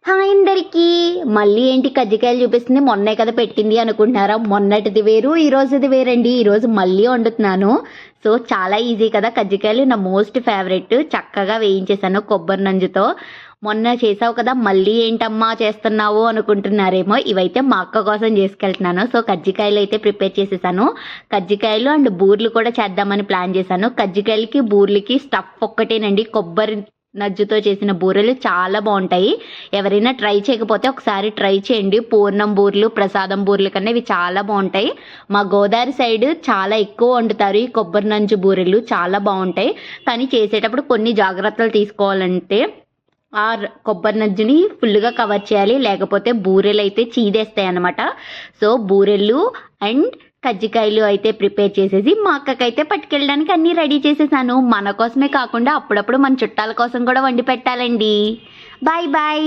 Hi అందరికీ. మళ్ళీ ఏంటి కజ్జికాయలు చూపిస్తుంది, మొన్నే కదా పెట్టింది అనుకుంటున్నారా? మొన్నటిది వేరు, ఈ రోజుది వేరండి. ఈ రోజు మళ్ళీ వండుతున్నాను. సో చాలా ఈజీ కదా కజ్జికాయలు, నా మోస్ట్ ఫేవరెట్. చక్కగా వేయించేసాను కొబ్బరి నంజుతో. మొన్న చేసావు కదా, మళ్ళీ ఏంటమ్మా చేస్తున్నావు అనుకుంటున్నారేమో. ఇవైతే మా అక్క కోసం చేసుకెళ్తున్నాను. సో కజ్జికాయలు అయితే ప్రిపేర్ చేసేసాను. కజ్జికాయలు అండ్ బూర్లు కూడా చేద్దామని ప్లాన్ చేశాను. కజ్జికాయలకి బూర్లకి స్టఫ్ ఒక్కటేనండి, కొబ్బరి నజ్జుతో చేసిన బూరెలు చాలా బాగుంటాయి. ఎవరైనా ట్రై చేయకపోతే ఒకసారి ట్రై చేయండి. పూర్ణం బూరెలు, ప్రసాదం బూరెలు కన్నా ఇవి చాలా బాగుంటాయి. మా గోదావరి సైడ్ చాలా ఎక్కువ వండుతారు ఈ కొబ్బరి నంజు బూరెలు, చాలా బాగుంటాయి. కానీ చేసేటప్పుడు కొన్ని జాగ్రత్తలు తీసుకోవాలంటే ఆ కొబ్బరి నజ్జుని ఫుల్గా కవర్ చేయాలి, లేకపోతే బూరెలు అయితే చీదేస్తాయి అన్నమాట. సో బూరెలు అండ్ కజ్జికాయలు అయితే ప్రిపేర్ చేసేసి మా అక్కకైతే పట్టుకెళ్ళడానికి అన్నీ రెడీ చేసేసాను. మన కోసమే కాకుండా అప్పుడప్పుడు మన చుట్టాల కోసం కూడా వండి పెట్టాలండి. Bye bye.